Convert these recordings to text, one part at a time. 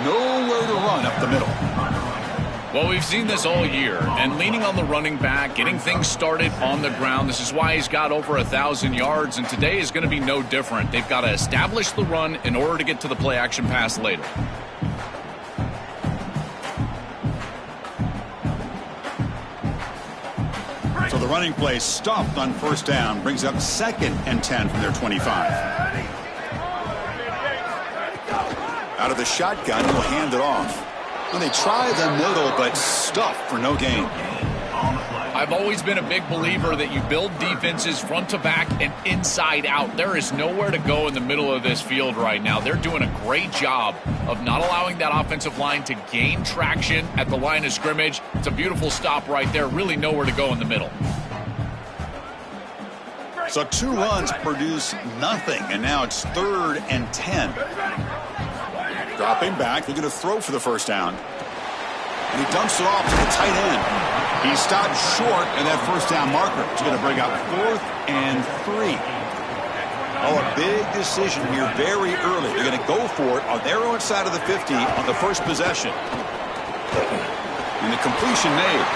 Nowhere to run up the middle. Well, we've seen this all year, and leaning on the running back, getting things started on the ground. This is why he's got over 1,000 yards, and today is going to be no different. They've got to establish the run in order to get to the play-action pass later. So the running play stopped on first down, brings up 2nd and 10 from their 25. Out of the shotgun, he'll hand it off. And they try the middle, but stuffed for no gain. I've always been a big believer that you build defenses front to back and inside out. There is nowhere to go in the middle of this field right now. They're doing a great job of not allowing that offensive line to gain traction at the line of scrimmage. It's a beautiful stop right there. Really nowhere to go in the middle. So 2 runs produce nothing, and now it's 3rd and 10. Dropping back, they're going to throw for the first down. And he dumps it off to the tight end. He stopped short, and that first down marker is going to bring up 4th and 3. Oh, a big decision here very early. They're going to go for it on their own side of the 50 on the first possession. And the completion made.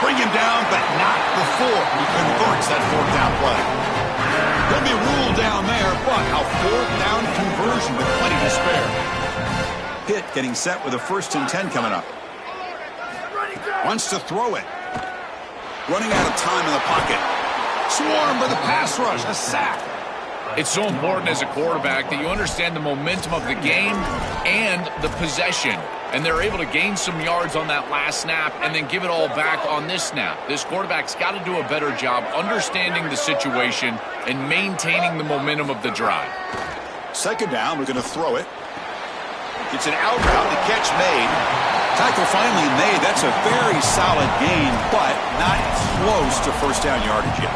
Bring him down, but not before he converts that 4th down play. There'll be a rule down there, but a 4th down conversion with plenty to spare. Pitt getting set with a 1st and 10 coming up. Wants to throw it. Running out of time in the pocket. Swarmed by the pass rush. A sack. It's so important as a quarterback that you understand the momentum of the game and the possession. And they're able to gain some yards on that last snap and then give it all back on this snap. This quarterback's got to do a better job understanding the situation and maintaining the momentum of the drive. 2nd down, we're going to throw it. It's an out route, the catch made. Tackle finally made. That's a very solid gain, but not close to first down yardage yet.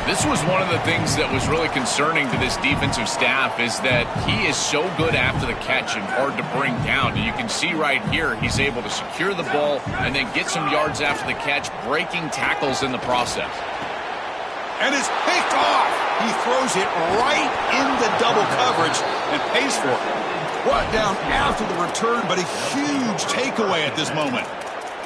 This was one of the things that was really concerning to this defensive staff is that he is so good after the catch and hard to bring down. And you can see right here he's able to secure the ball and then get some yards after the catch, breaking tackles in the process. And it's picked off. He throws it right into double coverage and pays for it. Brought down after the return, but a huge takeaway at this moment.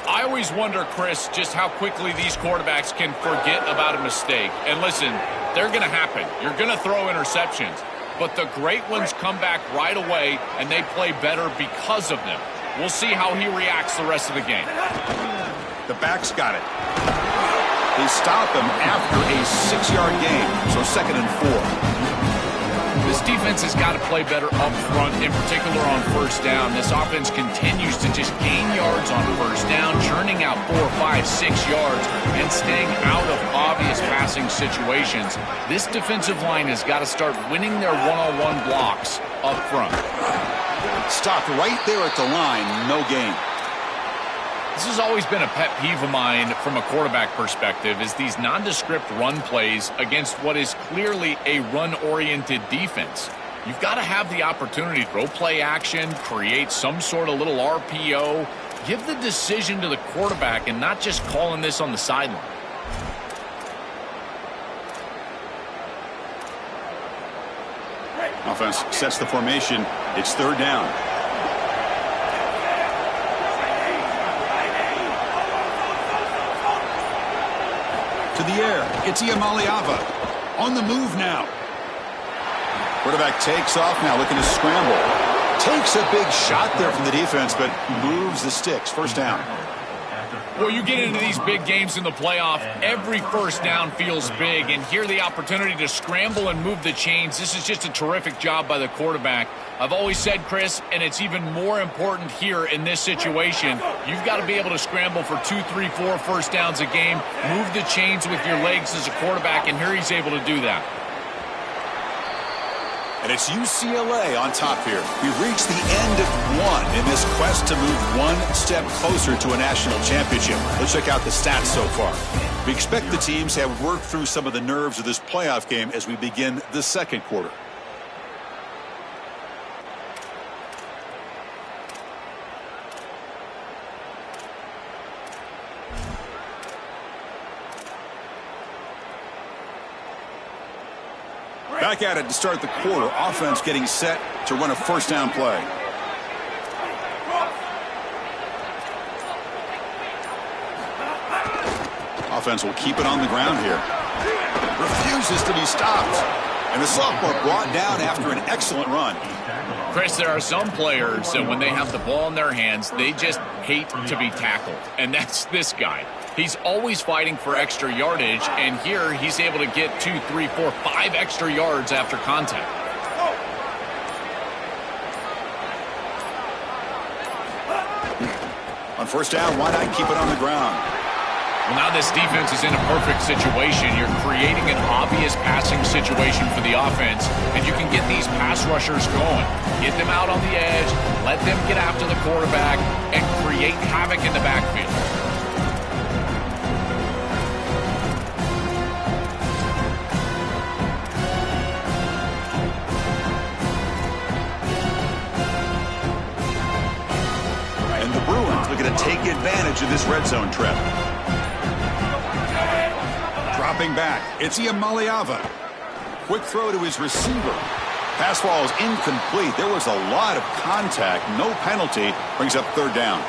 I always wonder, Chris, just how quickly these quarterbacks can forget about a mistake. And listen, they're going to happen. You're going to throw interceptions. But the great ones come back right away, and they play better because of them. We'll see how he reacts the rest of the game. The back's got it. They stop him after a 6-yard gain, so 2nd and 4. This defense has got to play better up front, in particular on first down. This offense continues to just gain yards on first down, churning out 4, 5, 6 yards, and staying out of obvious passing situations. This defensive line has got to start winning their one-on-one blocks up front. Stopped right there at the line, no gain. This has always been a pet peeve of mine from a quarterback perspective is these nondescript run plays against what is clearly a run-oriented defense. You've got to have the opportunity to throw play action, create some sort of little RPO, give the decision to the quarterback and not just calling this on the sideline. Offense sets the formation. It's 3rd down. To the air. It's Iamaleava. On the move now. Quarterback takes off now, looking to scramble. Takes a big shot there from the defense, but moves the sticks. First down. Well, you get into these big games in the playoff, every first down feels big, and here the opportunity to scramble and move the chains. This is just a terrific job by the quarterback. I've always said, Chris, and it's even more important here in this situation, you've got to be able to scramble for 2, 3, 4 first downs a game, move the chains with your legs as a quarterback, and here he's able to do that. And it's UCLA on top here. We've reached the end of one in this quest to move one step closer to a national championship. Let's check out the stats so far. We expect the teams to have worked through some of the nerves of this playoff game as we begin the second quarter. Back at it to start the quarter. Offense getting set to run a first down play. Offense will keep it on the ground here. Refuses to be stopped. And the sophomore brought down after an excellent run. Chris, there are some players that when they have the ball in their hands, they just hate to be tackled. And that's this guy. He's always fighting for extra yardage, and here he's able to get 2, 3, 4, 5 extra yards after contact. On first down, why not keep it on the ground? Well, now this defense is in a perfect situation. You're creating an obvious passing situation for the offense, and you can get these pass rushers going. Get them out on the edge, let them get after the quarterback, and create havoc in the backfield. And the Bruins looking to take advantage of this red zone trip. Dropping back, it's Iamaleava. Quick throw to his receiver. Pass ball is incomplete. There was a lot of contact. No penalty. Brings up third down.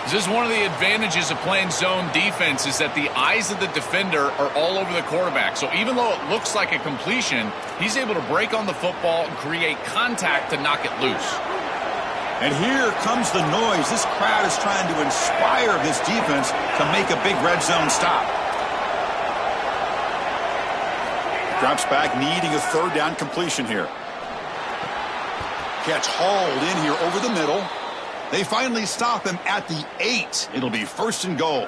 This is one of the advantages of playing zone defense is that the eyes of the defender are all over the quarterback. So even though it looks like a completion, he's able to break on the football and create contact to knock it loose. And here comes the noise. This crowd is trying to inspire this defense to make a big red zone stop. Drops back, needing a third down completion here. Catch hauled in here over the middle. They finally stop him at the 8. It'll be first and goal.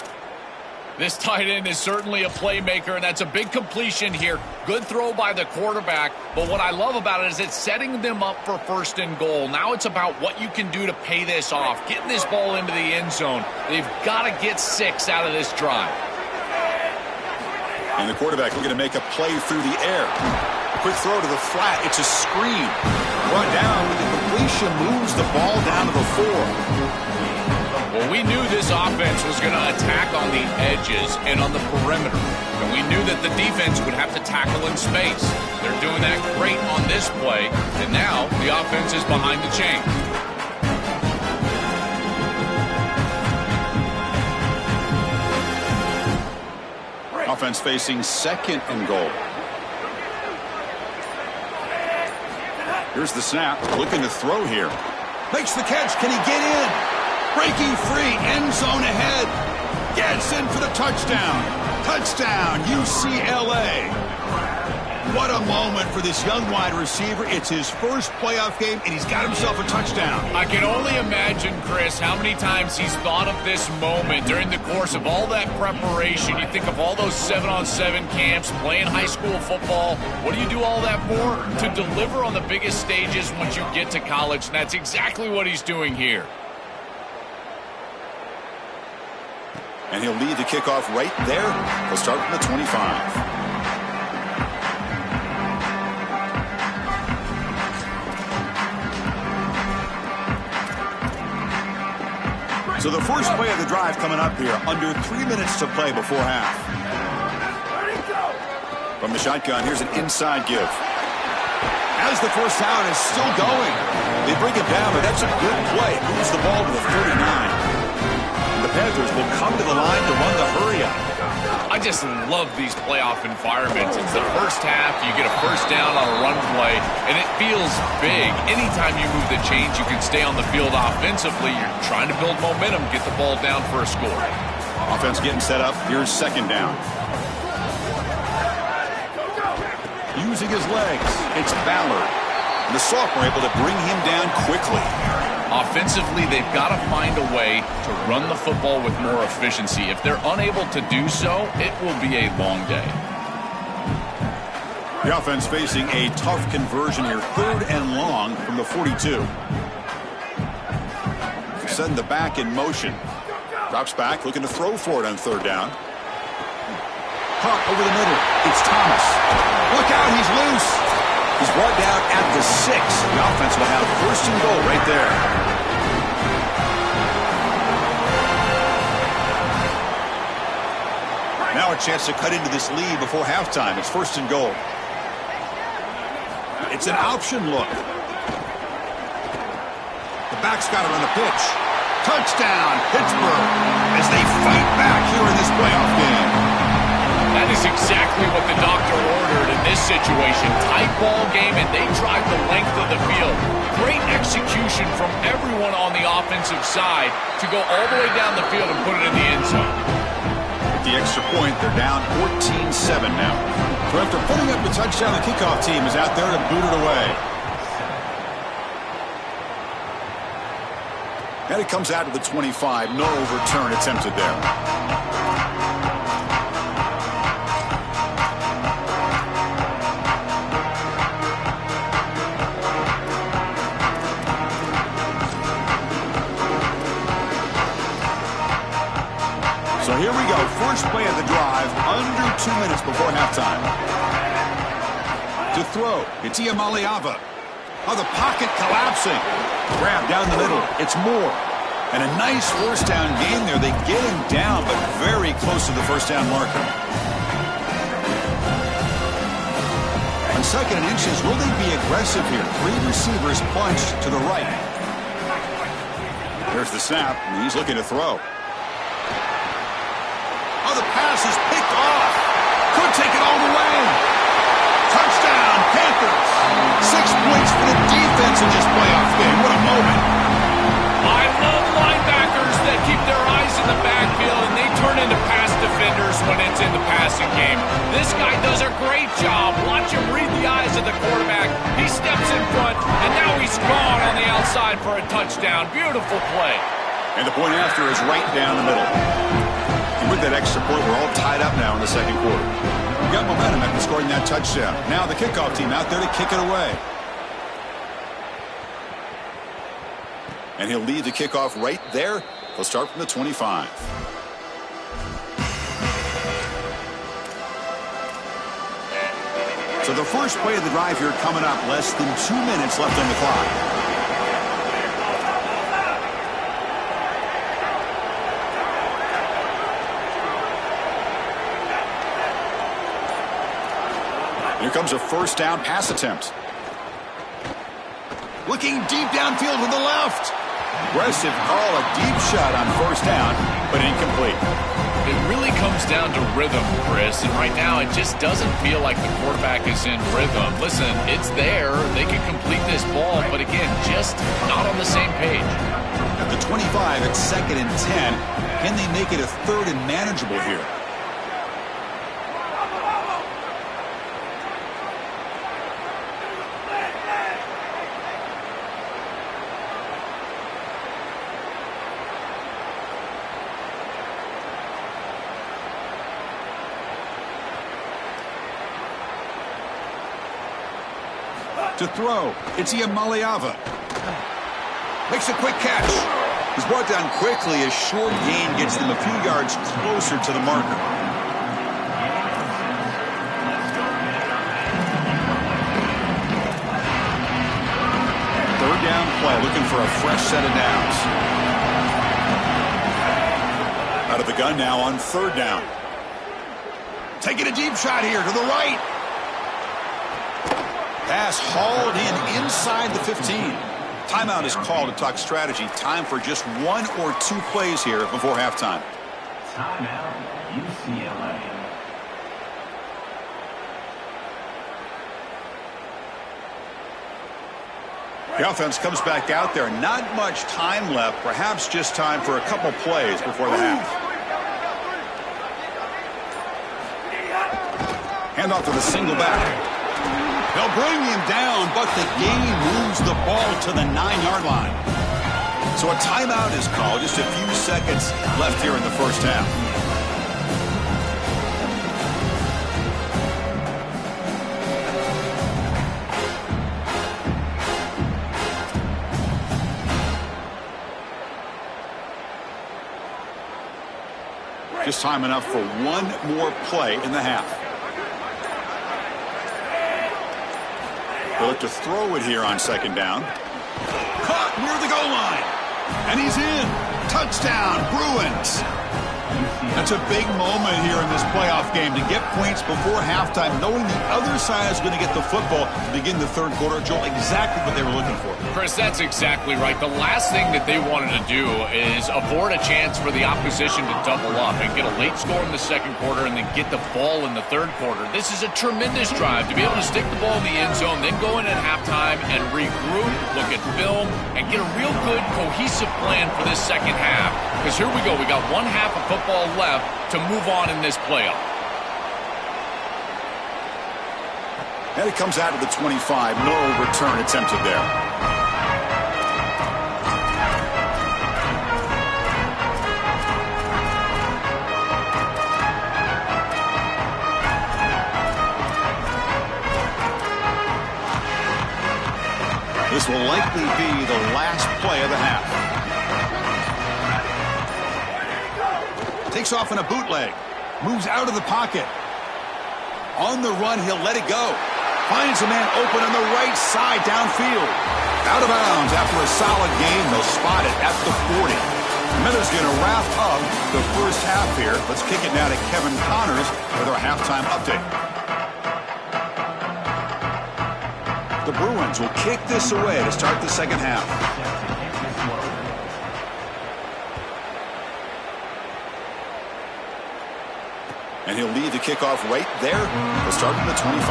This tight end is certainly a playmaker, and that's a big completion here. Good throw by the quarterback, but what I love about it is it's setting them up for first and goal. Now it's about what you can do to pay this off, getting this ball into the end zone. They've got to get 6 out of this drive. And the quarterback looking to make a play through the air. Quick throw to the flat. It's a screen. Brought down with the completion, moves the ball down to the 4. Well, we knew this offense was going to attack on the edges and on the perimeter. And we knew that the defense would have to tackle in space. They're doing that great on this play. And now the offense is behind the chain. Offense facing second and goal. Here's the snap. Looking to throw here. Makes the catch. Can he get in? Breaking free. End zone ahead. Gets in for the touchdown. Touchdown, UCLA. What a moment for this young wide receiver. It's his first playoff game, and he's got himself a touchdown. I can only imagine, Chris, how many times he's thought of this moment during the course of all that preparation. You think of all those 7-on-7 camps, playing high school football. What do you do all that for? To deliver on the biggest stages once you get to college, and that's exactly what he's doing here. And he'll lead the kickoff right there. He'll start from the 25. So the first play of the drive coming up here, under 3 minutes to play before half. From the shotgun, here's an inside give. As the first down is still going, they bring it down, but that's a good play. Moves the ball to the 39. And the Panthers will come to the line to run the hurry-up. I just love these playoff environments. It's the first half, you get a first down on a run play, and it feels big. Anytime you move the chains, you can stay on the field offensively. You're trying to build momentum, get the ball down for a score. Offense getting set up. Here's second down. Using his legs, it's Ballard. And the sophomore able to bring him down quickly. Offensively, they've got to find a way to run the football with more efficiency. If they're unable to do so, it will be a long day. The offense facing a tough conversion here. Third and long from the 42. Send the back in motion. Drops back, looking to throw for it on third down. Caught over the middle. It's Thomas. Look out, he's loose. He's brought down at the 6. The offense will have first and goal right there. Now a chance to cut into this lead before halftime. It's first and goal. It's an option look. The back's got it on the pitch. Touchdown, Pittsburgh, as they fight back here in this playoff game. That is exactly what the doctor ordered in this situation. Tight ball game, and they drive the length of the field. Great execution from everyone on the offensive side to go all the way down the field and put it in the end zone. With the extra point, they're down 14-7 now. So after putting up the touchdown, the kickoff team is out there to boot it away. And it comes out to the 25. No return attempted there. So here we go. First play of the drive, under 2 minutes before halftime. To throw, it's Iamaleava. Oh, the pocket collapsing. Grab down the middle. It's Moore. And a nice first down game there. They get him down, but very close to the first down marker. On second and inches, will they be aggressive here? Three receivers bunched to the right. There's the snap, and he's looking to throw. Oh, the pass is picked off. Could take it all the way. Touchdown, Panthers. 6 points for the defense in this playoff game. What a moment. I love linebackers that keep their eyes in the backfield, and they turn into pass defenders when it's in the passing game. This guy does a great job. Watch him read the eyes of the quarterback. He steps in front, and now he's gone on the outside for a touchdown. Beautiful play. And the point after is right down the middle. And with that extra point, we're all tied up now in the second quarter. We've got momentum after scoring that touchdown. Now the kickoff team out there to kick it away. And he'll lead the kickoff right there. They'll start from the 25. So the first play of the drive here coming up. Less than 2 minutes left on the clock. Here comes a first down pass attempt. Looking deep downfield to the left. Aggressive call, a deep shot on first down, but incomplete. It really comes down to rhythm, Chris, and right now it just doesn't feel like the quarterback is in rhythm. Listen, it's there. They can complete this ball, but again, just not on the same page. At the 25, it's 2nd and 10. Can they make it a 3rd and manageable here? To throw, it's Iamaleava. Makes a quick catch. He's brought down quickly. A short gain gets them a few yards closer to the marker. Third down play, looking for a fresh set of downs. Out of the gun now on 3rd down. Taking a deep shot here to the right. Pass hauled in inside the 15. Timeout is called to talk strategy. Time for just 1 or 2 plays here before halftime. Timeout, UCLA. The offense comes back out there. Not much time left. Perhaps just time for a couple plays before the half. Handoff to the single back. They'll bring him down, but the game moves the ball to the 9-yard line. So a timeout is called. Just a few seconds left here in the first half. Just time enough for one more play in the half. They'll look to throw it here on 2nd down. Caught near the goal line. And he's in. Touchdown, Bruins. That's a big moment here in this playoff game, to get points before halftime, knowing the other side is going to get the football to begin the third quarter. Joel, exactly what they were looking for. Chris, that's exactly right. The last thing that they wanted to do is afford a chance for the opposition to double up and get a late score in the second quarter and then get the ball in the third quarter. This is a tremendous drive to be able to stick the ball in the end zone, then go in at halftime and regroup, look at film, and get a real good, cohesive plan for this second half. Because here we go. We got one half of football left to move on in this playoff. And it comes out of the 25. No return attempted there. This will likely be the last play of the half. Takes off in a bootleg. Moves out of the pocket. On the run, he'll let it go. Finds a man open on the right side downfield. Out of bounds after a solid gain. They'll spot it at the 40. Miller's going to wrap up the first half here. Let's kick it now to Kevin Connors with our halftime update. The Bruins will kick this away to start the second half. And he'll lead the kickoff right there to start at the 25.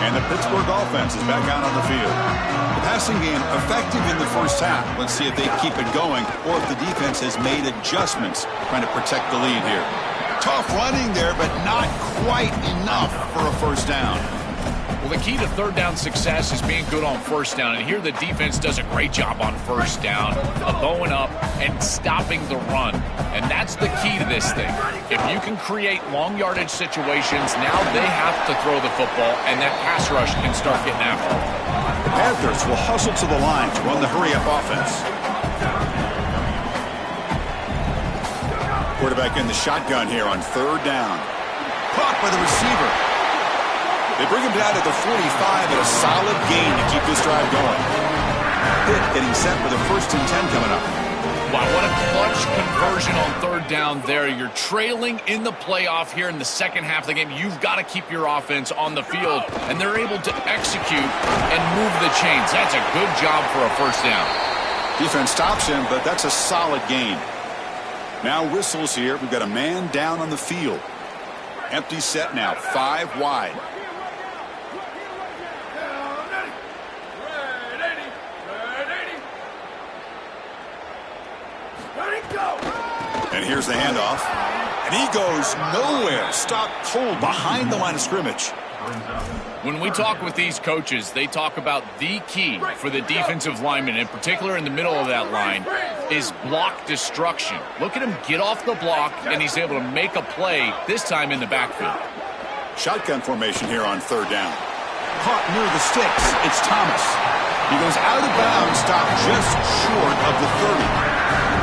And the Pittsburgh offense is back out on the field. The passing game effective in the first half. Let's see if they keep it going or if the defense has made adjustments trying to protect the lead here. Tough running there, but not quite enough for a first down. Well, the key to third down success is being good on first down. And here the defense does a great job on first down of going up and stopping the run. And that's the key to this thing. If you can create long yardage situations, now they have to throw the football, and that pass rush can start getting after them. The Panthers will hustle to the line to run the hurry-up offense. Quarterback in the shotgun here on third down. Caught by the receiver. They bring him down to the 45 at a solid gain to keep this drive going. Pitt getting set for the 1st and 10 coming up. Wow, what a clutch conversion on third down there. You're trailing in the playoff here in the second half of the game. You've got to keep your offense on the field, and they're able to execute and move the chains. That's a good job for a first down. Defense stops him, but that's a solid gain. Now whistles here. We've got a man down on the field. Empty set now, 5 wide. And here's the handoff. And he goes nowhere. Stopped cold behind the line of scrimmage. When we talk with these coaches, they talk about the key for the defensive lineman, in particular in the middle of that line, is block destruction. Look at him get off the block, and he's able to make a play, this time in the backfield. Shotgun formation here on third down. Caught near the sticks. It's Thomas. He goes out of bounds, stopped just short of the 30.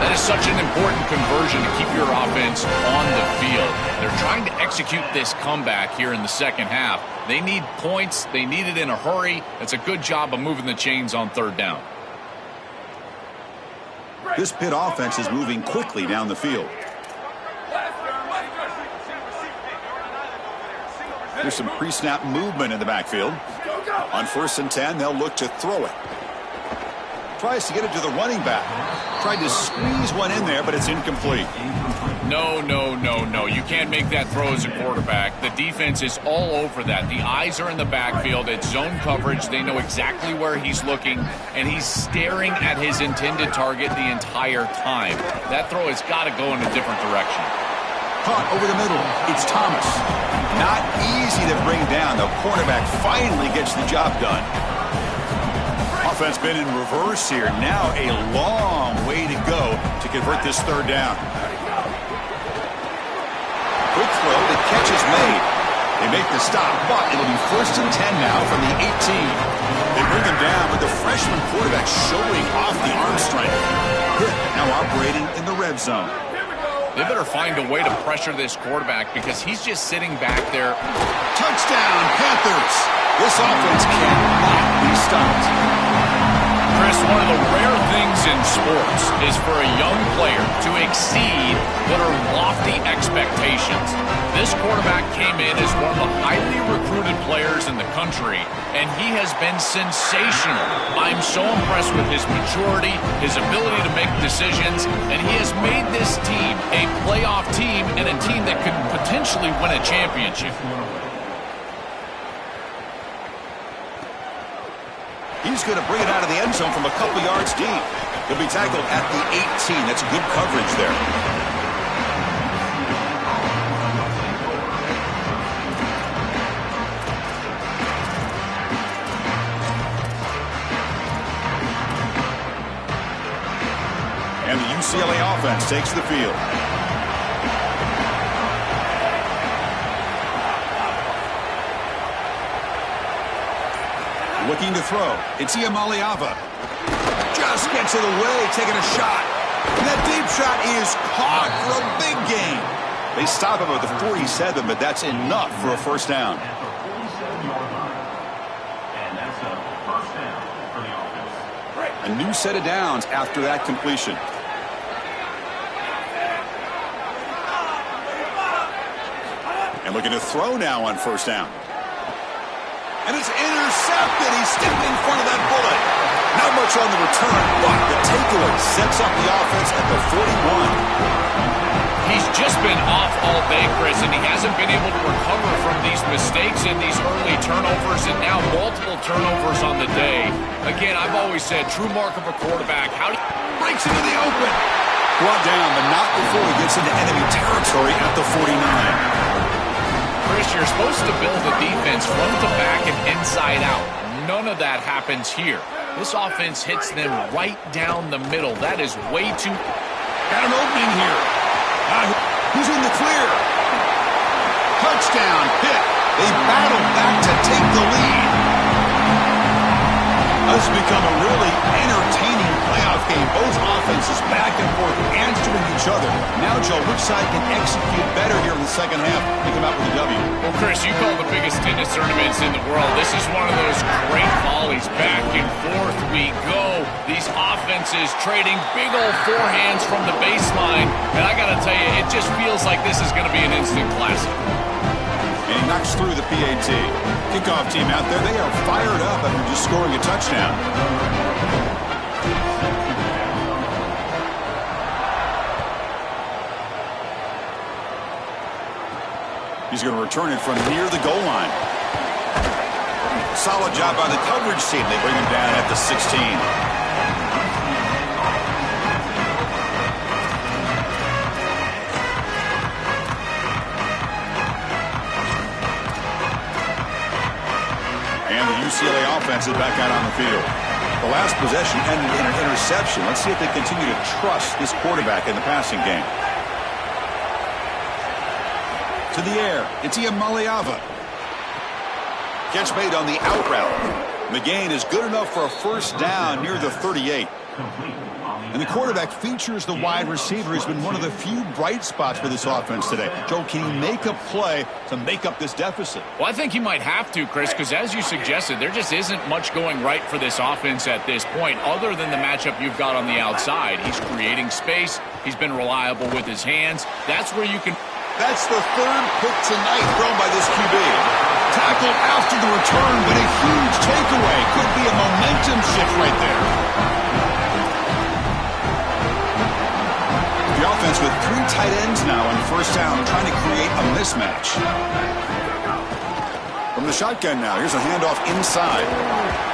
That is such an important conversion to keep your offense on the field. They're trying to execute this comeback here in the second half. They need points. They need it in a hurry. It's a good job of moving the chains on third down. This Pitt offense is moving quickly down the field. There's some pre-snap movement in the backfield. On 1st and 10, they'll look to throw it. Tries to get it to the running back. Tried to squeeze one in there, but it's incomplete. No. You can't make that throw as a quarterback. The defense is all over that. The eyes are in the backfield. It's zone coverage. They know exactly where he's looking, and he's staring at his intended target the entire time. That throw has got to go in a different direction. Caught over the middle. It's Thomas. Not easy to bring down. The cornerback finally gets the job done. Offense been in reverse here. Now a long way to go to convert this third down. Quick throw. The catch is made. They make the stop, but it'll be 1st and 10 now from the 18. They bring him down with the freshman quarterback showing off the arm strength. Pitt now operating in the red zone. They better find a way to pressure this quarterback because he's just sitting back there. Touchdown, Panthers. This offense cannot be stopped. Chris, one of the rare things in sports is for a young player to exceed what are lofty expectations. This quarterback came in as one of the highly recruited players in the country, and he has been sensational. I'm so impressed with his maturity, his ability to make decisions, and he has made this team a playoff team and a team that could potentially win a championship. He's going to bring it out of the end zone from a couple yards deep. He'll be tackled at the 18. That's good coverage there. And the UCLA offense takes the field. Looking to throw. It's Iamaleava. Just gets it away, taking a shot. And that deep shot is caught for a big gain. They stop him at the 47, but that's enough for a first down. At the 47-yard line. And that's a first down for the offense. A new set of downs after that completion. And looking to throw now on first down. And it's intercepted. He's stepping in front of that bullet. Not much on the return, but the takeaway sets up the offense at the 41. He's just been off all day, Chris, and he hasn't been able to recover from these mistakes and these early turnovers, and now multiple turnovers on the day. Again, I've always said, true mark of a quarterback. How do you... Breaks into the open. Brought down, but not before he gets into enemy territory at the 49. Chris, you're supposed to build a defense front to back and inside out. None of that happens here. This offense hits them right down the middle. That is way too... Got an opening here. Who's in the clear? Touchdown, Pitt. They battle back to take the lead. This has become a really entertaining playoff game. Both offenses back and forth answering each other. Now, Joe, which side can execute better here in the second half to come out with a W? Well, Chris, you call the biggest tennis tournaments in the world. This is one of those great volleys. Back and forth we go. These offenses trading big old forehands from the baseline. And I got to tell you, it just feels like this is going to be an instant classic. And he knocks through the PAT. Kickoff team out there, they are fired up after just scoring a touchdown. He's going to return it from near the goal line. Solid job by the coverage team. They bring him down at the 16. And the UCLA offense is back out on the field. The last possession ended in an interception. Let's see if they continue to trust this quarterback in the passing game. To the air, it's Iamaleava. Catch made on the out route. The gain is good enough for a first down near the 38. And the quarterback features the wide receiver. He's been one of the few bright spots for this offense today. Joe, can he make a play to make up this deficit? Well, I think he might have to, Chris, because as you suggested, there just isn't much going right for this offense at this point, other than the matchup you've got on the outside. He's creating space. He's been reliable with his hands. That's where you can... That's the third pick tonight thrown by this QB. Tackled after the return, but a huge takeaway. Could be a momentum shift right there. The offense with three tight ends now on first down, trying to create a mismatch. From the shotgun now, here's a handoff inside.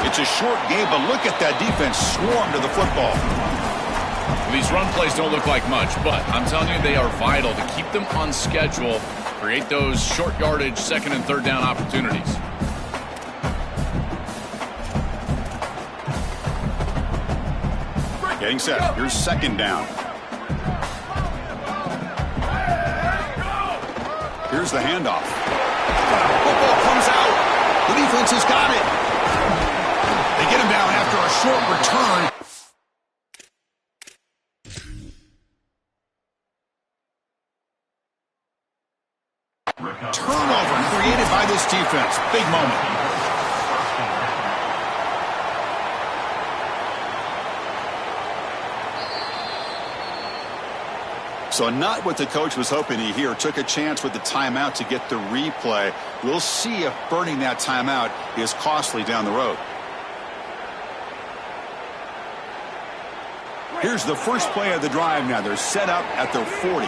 It's a short game, but look at that defense swarm to the football. These run plays don't look like much, but I'm telling you, they are vital to keep them on schedule, create those short yardage second and third down opportunities. Getting set. Here's second down. Here's the handoff. Football comes out. The defense has got it. They get him down after a short return. this defense. Big moment. So not what the coach was hoping to hear. Took a chance with the timeout to get the replay. We'll see if burning that timeout is costly down the road. Here's the first play of the drive now. They're set up at their 40.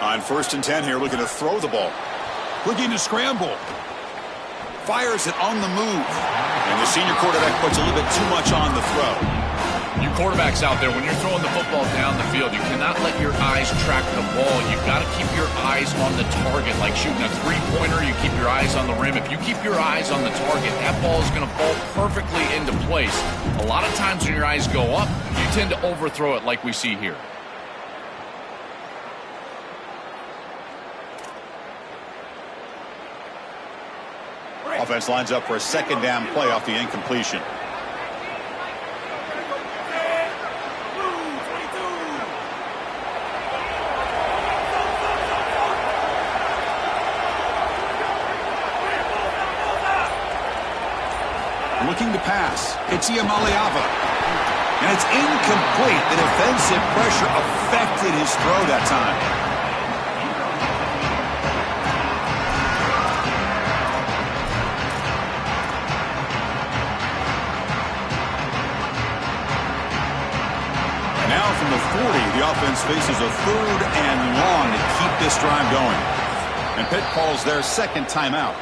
On 1st and 10 here, looking to throw the ball. Looking to scramble. Fires it on the move. And the senior quarterback puts a little bit too much on the throw. You quarterbacks out there, when you're throwing the football down the field, you cannot let your eyes track the ball. You've got to keep your eyes on the target. Like shooting a three-pointer, you keep your eyes on the rim. If you keep your eyes on the target, that ball is going to fall perfectly into place. A lot of times when your eyes go up, you tend to overthrow it like we see here. Offense lines up for a second down play off the incompletion. Looking to pass. It's Iamaleava. And it's incomplete. The defensive pressure affected his throw that time. Now from the 40, the offense faces a 3rd and long to keep this drive going. And Pitt calls their second timeout.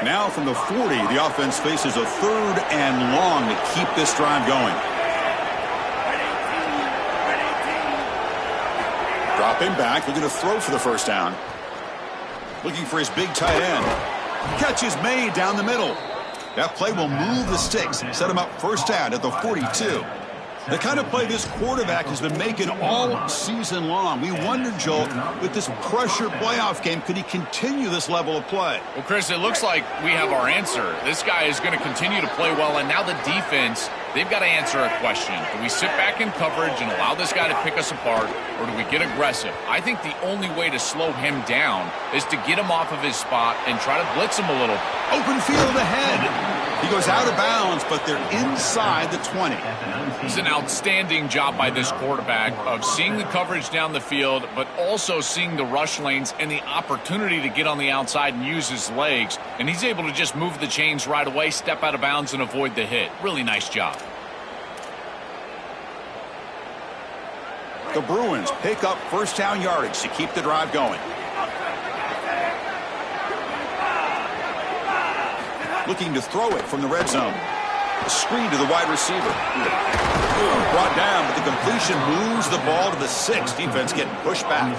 Now from the 40, the offense faces a 3rd and long to keep this drive going. Dropping back, looking to throw for the first down. Looking for his big tight end. Catch is made down the middle. That play will move the sticks, set him up first down at the 42. The kind of play this quarterback has been making all season long. We wondered, Joel, with this pressure playoff game, could he continue this level of play? Well, Chris, it looks like we have our answer. This guy is going to continue to play well, and now the defense, they've got to answer a question. Do we sit back in coverage and allow this guy to pick us apart, or do we get aggressive? I think the only way to slow him down is to get him off of his spot and try to blitz him a little. Open field ahead. He goes out of bounds, but they're inside the 20. It's an outstanding job by this quarterback of seeing the coverage down the field, but also seeing the rush lanes and the opportunity to get on the outside and use his legs. And he's able to just move the chains right away, step out of bounds, and avoid the hit. Really nice job. The Bruins pick up first down yardage to keep the drive going. Looking to throw it from the red zone. A screen to the wide receiver. Brought down, but the completion moves the ball to the 6. Defense getting pushed back.